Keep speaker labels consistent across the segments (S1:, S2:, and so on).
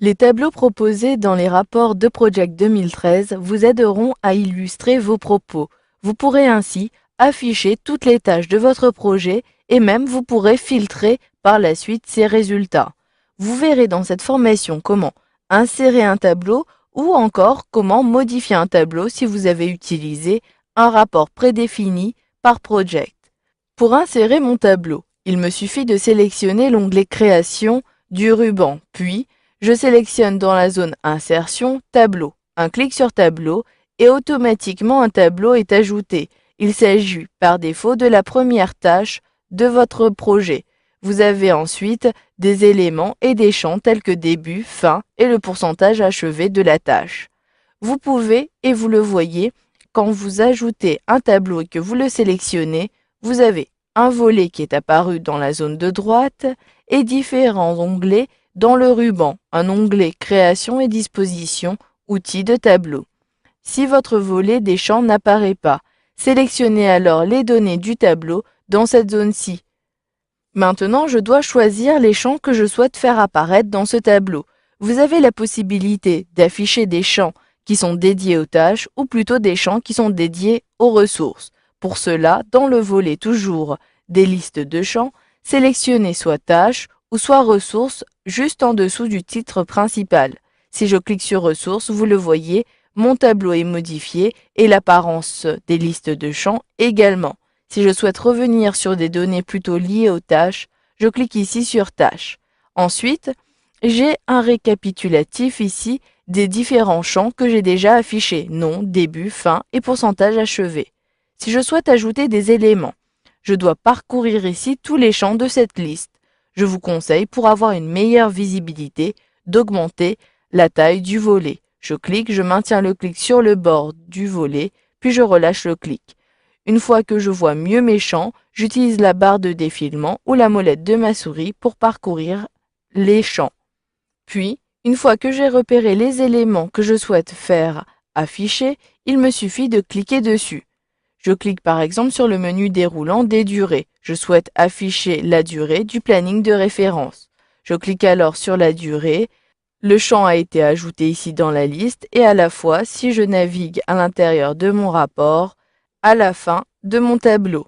S1: Les tableaux proposés dans les rapports de Project 2013 vous aideront à illustrer vos propos. Vous pourrez ainsi afficher toutes les tâches de votre projet et même vous pourrez filtrer par la suite ces résultats. Vous verrez dans cette formation comment insérer un tableau ou encore comment modifier un tableau si vous avez utilisé un rapport prédéfini par Project. Pour insérer mon tableau, il me suffit de sélectionner l'onglet Création du ruban, puis je sélectionne dans la zone Insertion, Tableau. Un clic sur Tableau et automatiquement un tableau est ajouté. Il s'agit par défaut de la première tâche de votre projet. Vous avez ensuite des éléments et des champs tels que début, fin et le pourcentage achevé de la tâche. Vous pouvez, et vous le voyez, quand vous ajoutez un tableau et que vous le sélectionnez, vous avez un volet qui est apparu dans la zone de droite et différents onglets dans le ruban, un onglet Création et disposition, outils de tableau. Si votre volet des champs n'apparaît pas, sélectionnez alors les données du tableau dans cette zone-ci. Maintenant, je dois choisir les champs que je souhaite faire apparaître dans ce tableau. Vous avez la possibilité d'afficher des champs qui sont dédiés aux tâches ou plutôt des champs qui sont dédiés aux ressources. Pour cela, dans le volet toujours des listes de champs, sélectionnez soit tâches ou soit ressources juste en dessous du titre principal. Si je clique sur ressources, vous le voyez, mon tableau est modifié et l'apparence des listes de champs également. Si je souhaite revenir sur des données plutôt liées aux tâches, je clique ici sur tâches. Ensuite, j'ai un récapitulatif ici des différents champs que j'ai déjà affichés, nom, début, fin et pourcentage achevé. Si je souhaite ajouter des éléments, je dois parcourir ici tous les champs de cette liste. Je vous conseille, pour avoir une meilleure visibilité, d'augmenter la taille du volet. Je clique, je maintiens le clic sur le bord du volet, puis je relâche le clic. Une fois que je vois mieux mes champs, j'utilise la barre de défilement ou la molette de ma souris pour parcourir les champs. Puis, une fois que j'ai repéré les éléments que je souhaite faire afficher, il me suffit de cliquer dessus. Je clique par exemple sur le menu déroulant des durées. Je souhaite afficher la durée du planning de référence. Je clique alors sur la durée. Le champ a été ajouté ici dans la liste et à la fois, si je navigue à l'intérieur de mon rapport, à la fin de mon tableau.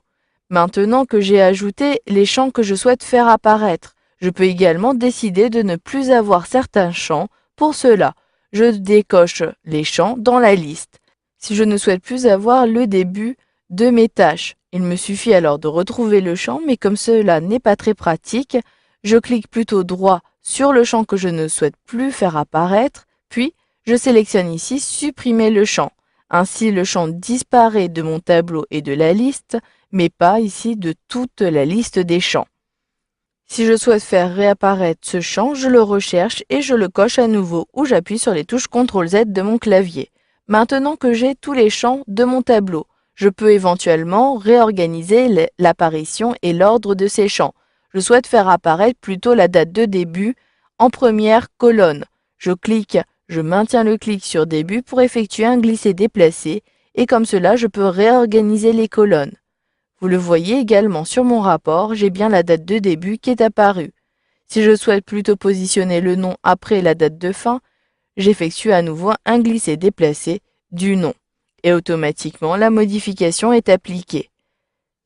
S1: Maintenant que j'ai ajouté les champs que je souhaite faire apparaître, je peux également décider de ne plus avoir certains champs. Pour cela, je décoche les champs dans la liste. Si je ne souhaite plus avoir le début de mes tâches, il me suffit alors de retrouver le champ, mais comme cela n'est pas très pratique, je clique plutôt droit sur le champ que je ne souhaite plus faire apparaître, puis je sélectionne ici Supprimer le champ. Ainsi, le champ disparaît de mon tableau et de la liste, mais pas ici de toute la liste des champs. Si je souhaite faire réapparaître ce champ, je le recherche et je le coche à nouveau ou j'appuie sur les touches CTRL-Z de mon clavier. Maintenant que j'ai tous les champs de mon tableau, je peux éventuellement réorganiser l'apparition et l'ordre de ces champs. Je souhaite faire apparaître plutôt la date de début en première colonne. Je maintiens le clic sur début pour effectuer un glisser-déplacer et comme cela, je peux réorganiser les colonnes. Vous le voyez également sur mon rapport, j'ai bien la date de début qui est apparue. Si je souhaite plutôt positionner le nom après la date de fin, j'effectue à nouveau un glisser-déplacer du nom et automatiquement la modification est appliquée.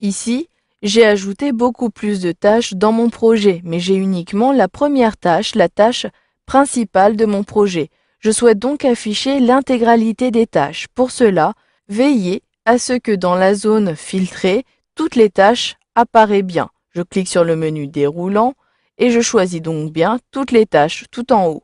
S1: Ici, j'ai ajouté beaucoup plus de tâches dans mon projet, mais j'ai uniquement la première tâche, la tâche principale de mon projet. Je souhaite donc afficher l'intégralité des tâches. Pour cela, veillez à ce que dans la zone filtrée, toutes les tâches apparaissent bien. Je clique sur le menu déroulant et je choisis donc bien toutes les tâches tout en haut.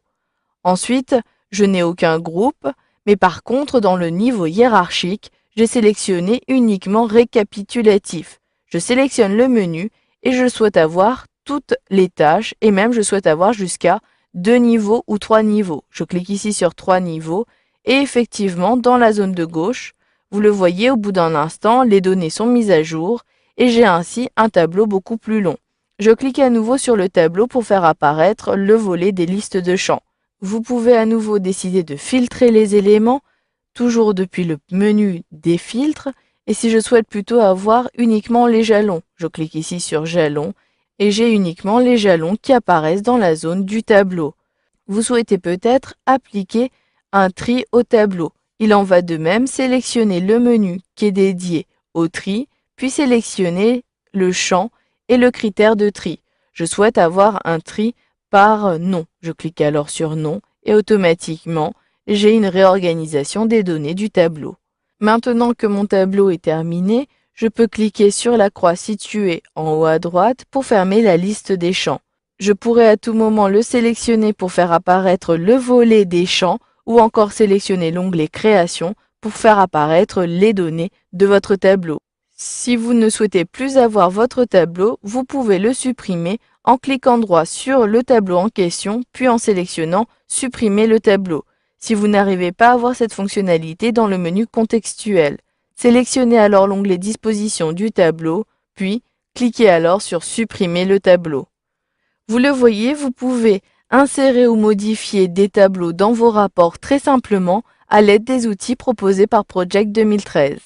S1: Ensuite, je n'ai aucun groupe, mais par contre, dans le niveau hiérarchique, j'ai sélectionné uniquement récapitulatif. Je sélectionne le menu et je souhaite avoir toutes les tâches et même je souhaite avoir jusqu'à 2 niveaux ou 3 niveaux. Je clique ici sur 3 niveaux et effectivement, dans la zone de gauche, vous le voyez, au bout d'un instant, les données sont mises à jour et j'ai ainsi un tableau beaucoup plus long. Je clique à nouveau sur le tableau pour faire apparaître le volet des listes de champs. Vous pouvez à nouveau décider de filtrer les éléments, toujours depuis le menu des filtres, et si je souhaite plutôt avoir uniquement les jalons, je clique ici sur jalons et j'ai uniquement les jalons qui apparaissent dans la zone du tableau. Vous souhaitez peut-être appliquer un tri au tableau. Il en va de même, sélectionnez le menu qui est dédié au tri, puis sélectionnez le champ et le critère de tri. Je souhaite avoir un tri par nom. Je clique alors sur nom et automatiquement, j'ai une réorganisation des données du tableau. Maintenant que mon tableau est terminé, je peux cliquer sur la croix située en haut à droite pour fermer la liste des champs. Je pourrais à tout moment le sélectionner pour faire apparaître le volet des champs ou encore sélectionner l'onglet Création pour faire apparaître les données de votre tableau. Si vous ne souhaitez plus avoir votre tableau, vous pouvez le supprimer en cliquant droit sur le tableau en question, puis en sélectionnant Supprimer le tableau. Si vous n'arrivez pas à voir cette fonctionnalité dans le menu contextuel, sélectionnez alors l'onglet Disposition du tableau, puis cliquez alors sur Supprimer le tableau. Vous le voyez, vous pouvez insérer ou modifier des tableaux dans vos rapports très simplement à l'aide des outils proposés par Project 2013.